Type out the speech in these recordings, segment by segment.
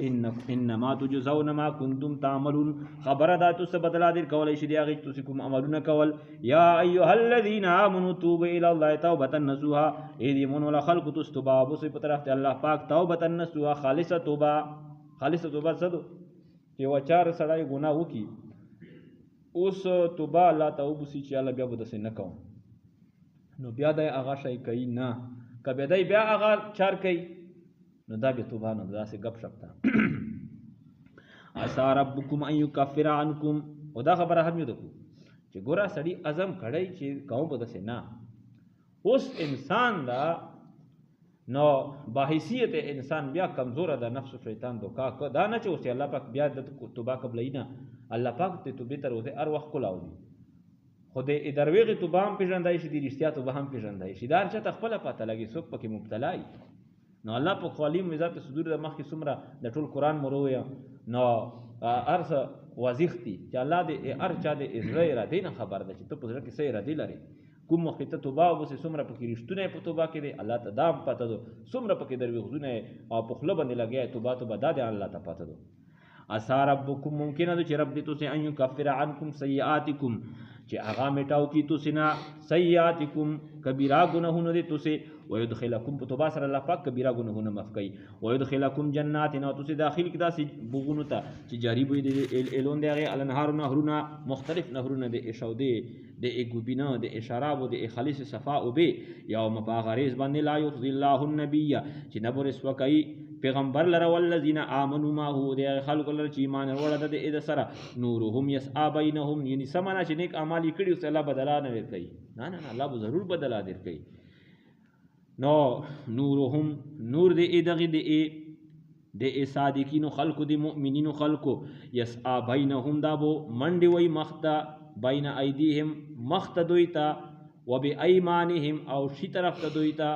انما تجزون ما کنتم تعملون خبر دا تس بدلا در کول شي دی هغه تاسو کوم عملونه کول یا ایها الذين امنوا توبوا الى الله توبه نصوحا اې دې مون ولا خلق تستوبا بو سي په طرف ته الله پاک توبه نصوحا خالصه توبه څه دو چې وچار سړی ګناه وکي اوس توبه الله توبه سي چې الله بیا به دسه نه کوم نو بیا د هغه شي کوي نه کبه دای بیا هغه چار کوي نو دا به توبه نه دا سه غب شپتا اسا ربکم ان یکفر عنکم او دا خبره هم یو دکو چې ګوره سړی عزم کړی چې قوم بده سه نه اوس انسان دا نو باحثیت انسان بیا کمزور ده نفس شیطان دوکا دا نه چې اوس الله پاک بیا د توبه قبلای نه الله پاک ته توبه تر وته هر وخت کولاو دي خدای درویغه توبه هم پیژندای شي د رښتیا توبه هم پیژندای شي دا چې خپل پته لګي څوک پکې مبتلا وي نو الله په خالیم ذات صدور د مخ کې سمره د ټول قران مرویا نو ارس وازیختی چې الله دې ار چا دې اسرائیل را دینه خبر ده چې ته په ځکه کې سیر دی لري کوم وخت ته توبه وبسه سمره پکې رښتونه په توبه کې دی الله ته دام پته دو سمره پکې درویغونه او په خله باندې لګیا توبه داد الله ته پته دو اسا ربکم ممکن ده چې رب دې تاسو ان یکفر عنکم سیئاتکم چې هغه میټاو کی تاسو نه سیئاتکم کبیره ګناهونه دي تاسو ويدخلکم په توبه سره الله پاک کبیره ګناهونه معاف کوي ويدخلکم جنات نو تاسو داخل کدا سي بوګونو ته چې جاری وي د الون دغه الانهار نهرونه مختلف نهرونه د اشودي د اګوبینا د اشراب د خالص صفاء او به یوم باغریز باندې لا یخزی الله النبی چې نبر اسوکای پیغمبر لره والذین آمنوا ما هو د خلق لره چې ایمان وروړه د اې سره نورهم یسعا بینهم یعنی سمانا چې نیک اعمال کړي او الله بدلا نه ورکړي نه الله به ضرور بدلا درکړي نو نورهم نور د دغه د صادقین خلق د مؤمنین خلق یسعا بینهم دا بو منډي وای مخته بین ایدیهم مخته دویتا وبایمانهم او شی طرف ته دویتا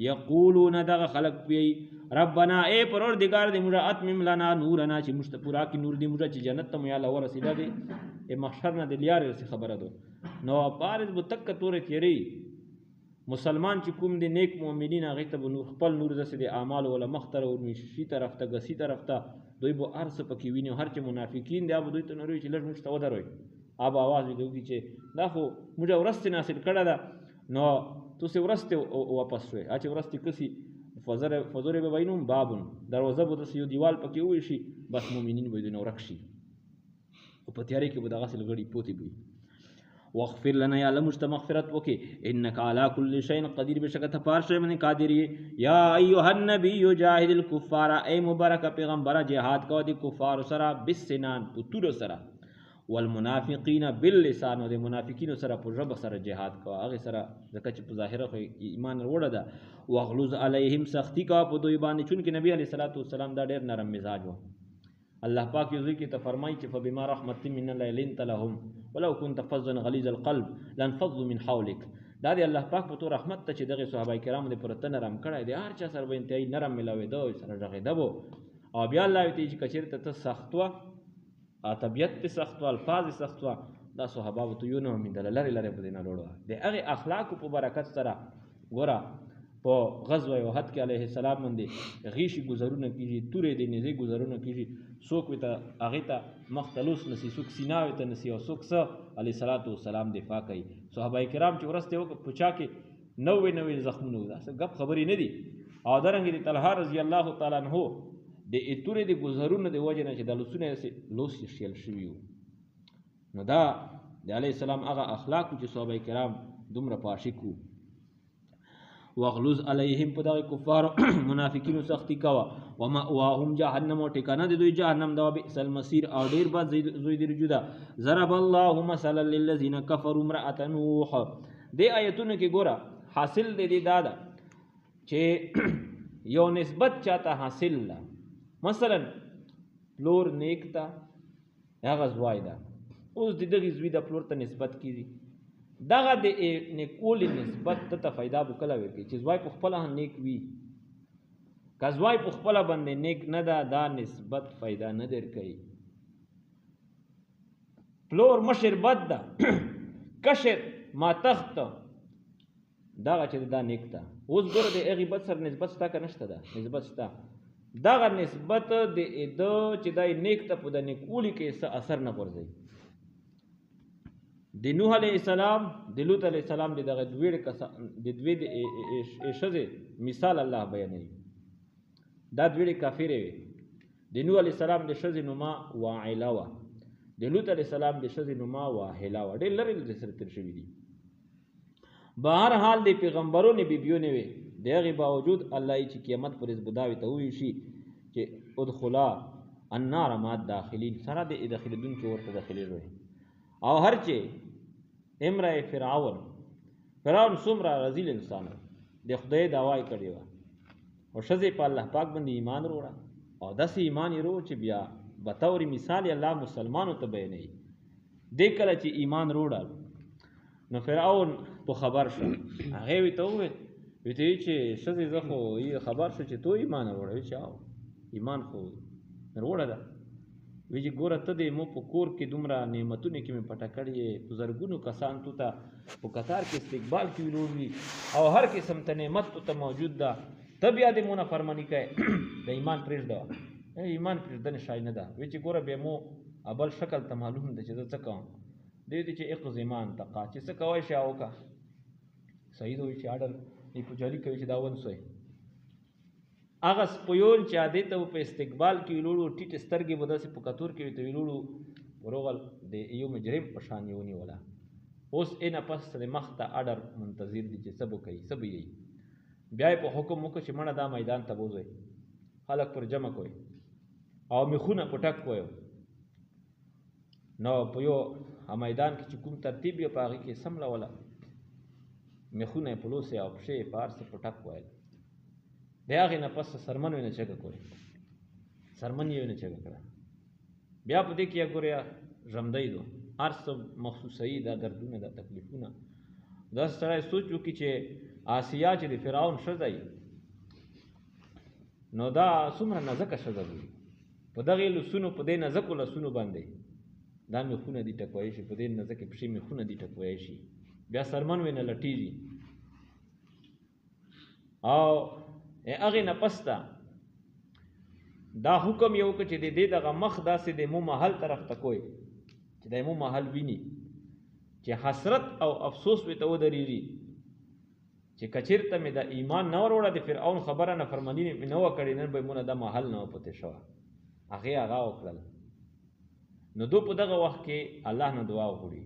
یقولون دغه خلق پی ربنا اے پروردگار دې موږ اتمم لنا نورنا چې مشت پورا کی نور دې موږ چې جنت ته یا الله ورسیدا دې ای محشر نه دې لیار څه خبره ده نو پارز بو تک تور تیری مسلمان چې کوم دې نیک مؤمنین هغه ته نور خپل نور دسه دې اعمال ولا مختر او شي طرف ته غسی طرف ته دوی بو ارس پکې ویني هر چې منافقین دی ابو دوی ته نور چې لږ مشت ودروي اب आवाज ویږي چې دا خو موږ ورسته ناصل کړه دا نو تاسو ورسته واپس شوي اچ ورسته کسي فزور به بینهم بابون دروازه به د یو دیوال پکې وي شي بس مؤمنین به دنه ورکشي او په تیاری کې به دغه سل غړي پوتې وي واغفر لنا یا الله مغفرت وکي انك على كل شيء قدير بشکته پارشه من قادر یا ایها النبي جاهد الكفار ای مبارک پیغمبر جهاد کو دي کفار سره بالسنان پتور سره والمنافقین باللسان او د منافقین سره په ژبه سره جهاد کوه هغه سره ځکه چې په ظاهره خو ایمان وروړه ده واغلظ علیهم سختی کا په دوی باندې چون کې نبی علیه الصلاۃ والسلام دا ډېر نرم مزاج و الله پاک یو ځکه ته فرمایي چې فبما رحمت من الله لنت لهم ولو كنت فظا غلیظ القلب لانفضوا من حولك دا دی الله پاک په تو رحمت ته چې دغه صحابه کرام دې پرته نرم کړای دی هر چا سره به انتهایی نرم ملاوي دوی سره دغه دبو او بیا الله ته چې کچیر ته سختوا طبیعت سخت او الفاظ سخت دا صحابه ته یو نه مندل لری په دینه وروړه د هغه اخلاق په برکت سره ګوره په غزوه احد کې علیه السلام باندې غیشي گزارونه کیږي تورې د نزي گزارونه کیږي څوک ته هغه ته مختلوس نسی څوک سیناوي ته نسی او څوک څه علیه الصلاۃ والسلام دفاع کوي صحابه کرام چې ورسته وک پچا کې 90 زخمونه ودا غب خبرې نه دي او درنګ دي طلحه رضی الله تعالی عنہ د اتورې د گزارونه د وجه نه چې د لوسونه لوس شیل شوی نو دا د علی السلام هغه اخلاق چې صحابه کرام دومره پاشکو واغلظ علیهم په دغه کفار منافقینو سختی کوا و مأواهم جهنم او ټکانه د دوی جهنم دا بئس المصير او ډیر بعد زوی دی رجودا ضرب الله مثلا للذین كفروا امرأة نوح دې آیتونه کې ګوره حاصل دې دادا چې یو نسبت چاته حاصل لا مثلا پلور نیک تا هغه زوای دا اوس دغه زوی د پلور ته نسبت کیږي دغه د نیکول نسبت ته فائدہ وکړه ورکی چې زوای په خپل نیک وی کزوای په خپل باندې نیک نه دا نسبت فائدہ نه درکې پلور مشر بد دا کشر ما تخت دغه چې دا نیک تا اوس ګوره د هغه بد سره نسبت ستا که نشته ده نسبت ستا دغه نسبت د اده چې دای نیک ته په د نیکولي کې څه اثر نه غورځي. د نوح علیه السلام د لوط علیه السلام د دغه دوی د ښځې مثال الله بیانوي. دا دوی کافرې وې. د نوح علیه السلام د ښځې نوما واعله وه، د لوط علیه السلام د ښځې نوما واهله وه. ډېر لرې لرې سره تېر شوي دي. به هر حال د پیغمبرونو بیبیونې وې، د هغې باوجود الله یې چې قیامت پر ورځ بداوي ته وویل شي چې ادخلا النار مع الداخلین، سره د داخلېدونکي ورته داخلېږي. او هر چې امرأ فرعون څومره رذیل انسان د خدای دعوا یې کړې وه، او ښځې په الله پاک باندې ایمان وروړه، او داسې ایمان یې وروړ چې بیا بطور مثال الله مسلمانو ته بیانوي. دې کله چې ایمان وروړل نو فرعون په خبر شو. هغې ورته وویل چې ښځې زه خو خبر شو چې تو ایمان وروړه. وی چې او ایمان خو وروړه ده. وی چې ګوره ته د مو په کور کې دومره نعمتونه کې مې پټه کړې یې، په زرګونو کسان تو ته په قطار کې استقبال کې ویلوړ وي، او هر قسم ته نعمت تو ته موجود ده، ته بیا د مو نافرماني کوې، د ایمان پرېږده. ایمان پرېږدنې شای نه ده. وی چې ګوره بیا مو بل شکل ته معلوم ده چې زه څه کوم. دی ویل چې اقض ایمان تقا، چې څه کوی شي وکړه. صحیح ده. وایي چې اډر یې پوجالي کوي چې دا ونسوی. هغه سپیون چې هدې ته په استقبال کې ویلوړو، ټیټې سترګې به داسې په کتور کې ورته ویلوړو، وروغل د یو مجرم په شان یې ونیوله. اوس نه پس د مخ ته اډر منتظر دي چې څه به کوي، څه به یې. بیا یې په حکم وکړه چې مړه دا میدان ته بوځئ، خلک پر جمع کوئ، او میخونه په ټک کوئ. نو په یو میدان کې چې کوم ترتیب یې په هغې کې سملوله، میخونه یې په لوسې او پښې یې په هر څه په ټک ویل. د هغې نه پس سرمن یې نه چګه کوي، سرمن یې نه چګه کړه. بیا په دې کې یا ګوریا ژمدی دو، هر څه مخصوصوي، دا دردونه، دا تکلیفونه. داسې سړی سوچ وکړي چې آسیا چې د فرعون ښځه نو دا څومره نازکه ښځه وي. په دغې لسونو، په دې نازکو لسونو باندې دا میخونه دي ټکوی شي، په دې نازکې پښې میخونه دي ټکوی شي. بیا سرمن وی نه لټېږي. او هغې نه پس ته دا حکم یې وکړه چې د دې دغه مخ داسې د مو محل طرف ته کوی چې د مو محل ویني، چې حسرت او افسوس به ته ودرېږي چې که چېرته مې د ایمان نه وروړه، د فرعون خبره نافرماني مې نه وه کړې، نن به مونه دا محل نه وه پاتې شوه. هغې هغه وکړل. نو دو په دغه وخت کې الله نه دعا وغوړي،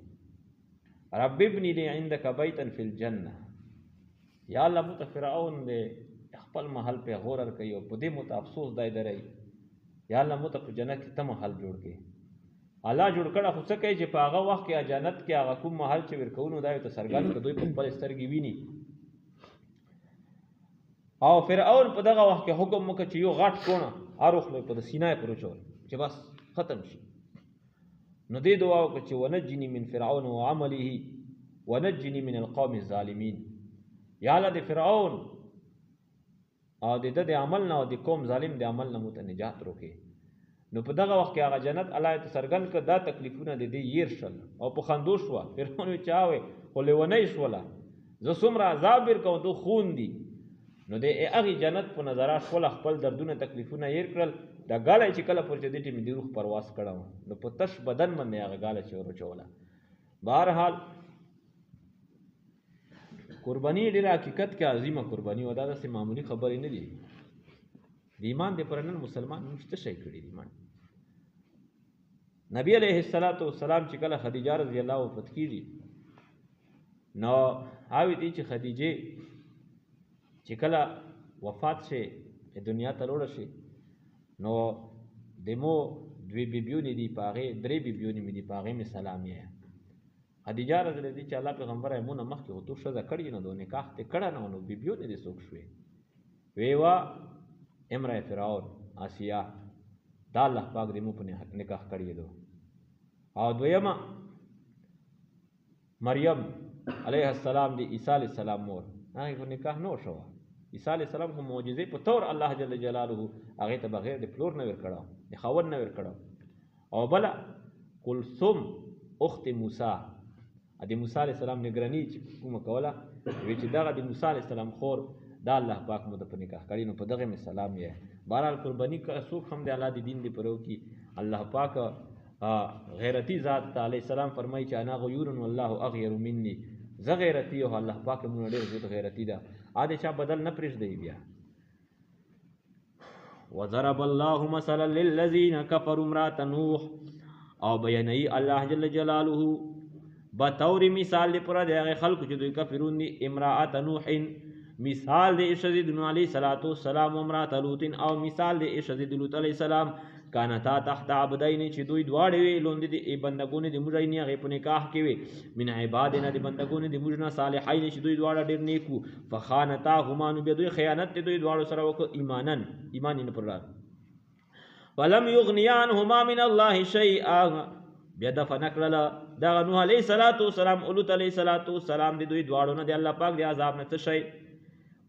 رب ابني لي عندك بیتا فی الجنه. یا الله مو ته فرعون دی خپل محل پې غور ورکوي، او په دې مو ته افسوس دی دروي. یا الله مو ته په جنت کې ته محل جوړ کړې. الله جوړ کړه، خو څه کوي چې په هغه وخت کې جنت کې هغه کوم محل چې ورکوو نو دا یې ته څرګند کړه، دوی په خپلې سترګې ویني. او فرعون په دغه وخت کې حکم وکړه چې یو غټ کوڼه هر وخت په د سینه یې پر وچول چې بس ختم شي. نو دې دعا وکړه چې ونجني من فرعون وعمله ونجني من القوم الظالمین. یا الله د فرعون او د ده د عمل نه او د قوم ظالم د عمل نه مو ته نجات روکې. نو په دغه وخت کې هغه جنت الله یې ته څرګند کړه، دا تکلیفونه د دې هیر شل او په خندو شوه. فرعون وایي چې هاوې خو لیونۍ شوله، زه څومره عذاب ورکوم تو خون دي. نو د هغې جنت په نظره خپله خپل دردونه تکلیفونه هیر کړل. دا ګاله چې کله پر چې دې ټیمې د روح پرواز کړه وه، نو په تش بدن باندې هغه ګاله چې ورچوله. بهرحال قرباني ډېره حقیقت کې عظیمه قرباني وه، دا داسې معمولي خبرې نه دي. د ایمان دپاره نن مسلمان موږ څه شی کړي دي. نبی علیه السلام چې کله خدیجه رضی الله وفات کېږي، نو هاوې دي چې خدیجې چې کله وفات شي دنیا ته وړه شي، نو د مو دوی بیبیونې دي، په هغې درې بیبیونې مې دي، په هغې مې سلام یې. خدیجه رضی الله دي چې الله پیغمبره مو نه مخکې خو تو ښځه کړې نه ده، نکاح دې کړه نه وه، نو بیبیونې دې څوک شوې؟ ویې وه امرأ فرعون آسیا، دا الله پاک دې مو په نکاح کړې ده. او دویمه مریم علیه السلام دی عیسی علیه السلام مور، هغې خو نکاح نه شوه. عیسی علیه السلام خو معجزې په طور الله جل جلاله هغې ته بغیر د پلور نه ورکړه، د خاوند نه ورکړه. او بله کلثوم اخت موسی، د موسی علیه السلام نګراني چې کومه کوله، وایي چې دغه د موسی علیه السلام خور دا الله پاک مو د په نکاح کړي، نو په دغې مې سلام یې. بہرحال قربانی کا څوک هم د الله د دین دی پرو کی الله پاک غیرتی ذات علیہ السلام فرمایي چې انا غیور والله اغیر مني، زه غیرتی او الله پاک مونږ ډېر زیات غیرتی ده، اده چا بدل نه پرېږدي بیا. وضرب الله مثلا للذین کفروا امرأة نوح، او بیانوي الله جل جلاله بطور مثال دی پر د هغه خلکو چې دوی کافرون دي، امرأة نوح مثال دی اشد نوح علیه الصلاۃ والسلام، امرأة لوط او مثال دی اشد لوط علیه السلام، کانتا تحت عبدین چې دوی دواړه وی لوند دي بندګون دي موږ نه غي په نکاح کې وي، من عبادنا دي بندګون دي موږ نه صالحین چې دوی دواړه ډیر نیکو، فخانتاهما نو به دوی خیانت دوی دواړو سره وکړه ایمان نه پر ولم یغنیا عنهما من الله شیئا، بیا دفع نکړله دغه نوح علیه الصلاۃ والسلام لوط علیه الصلاۃ والسلام د دوی دواړو نه د الله پاک د عذاب نه څه شی.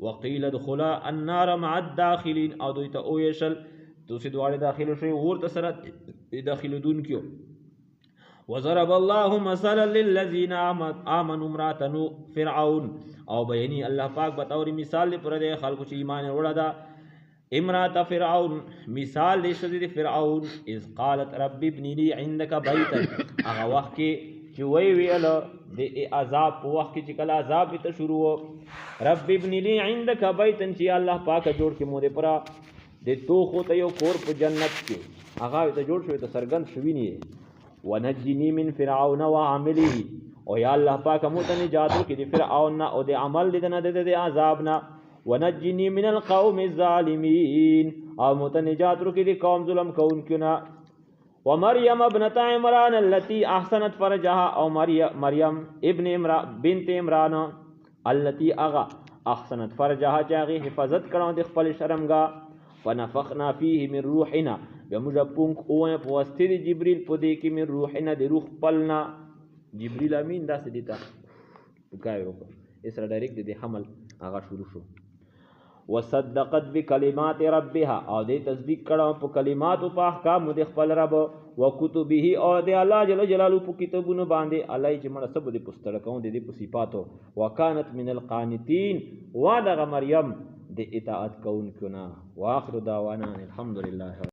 وقیل ادخلا النار مع الداخلین، او دوی ته وویشل تاسې دواړه داخل شئ اور ته سره داخلېدونکیو. وضرب الله مثلا للذین آمنوا امرأة نوح فرعون، او بیاني الله پاک بطور مثال دی پر دې خلکو چې ایمان وروړه ده، امرأة فرعون مثال دی شدید فرعون، اذ قالت رب ابن لی عندك بیتا، هغه وخت کې چې وی ویل د عذاب په وخت کې چې کله عذاب ته شروع رب ابن لی عندك بیتا، چې الله پاک جوړ کې مو دې پرا د توخو ته یو کور په جنت کې، هغه ته جوړ شوی ته سرګند شوی نه، ونجنی من فرعون وعمله، او یا الله پاک مو ته نجات ورکړي د فرعون نه او د عمل د نه د عذاب نه، ونجنی من القوم الظالمین، او مو ته نجات ورکړي د قوم ظلم کوونکو نه. ومریم ابنة عمران التي احسنت فرجها، او مریم ابن بنت عمران التي اغا احسنت فرجها چې هغې حفاظت کړه د خپل شرمګاه، فنفخنا فيه من روحنا، بیا موږ پونک اوه په واسطې د جبریل په دې کې من روحنا د روح خپلنا، جبریل امین داسې دي ته پکای وکړه اسره ډایرکټ د حمل هغه شروع شو. وصدقت بکلمات ربها، او دې تصدیق کړه په کلماتو په احکامو د خپل رب، وکتبه، او د الله جل جلاله په کتابونو باندې، الله چې مړه سب د پستړه کوم د دې په صفاتو، وکانت من القانتین، وا دغه مریم د اطاعت کوونکو نه. واخر دعوانا الحمدلله.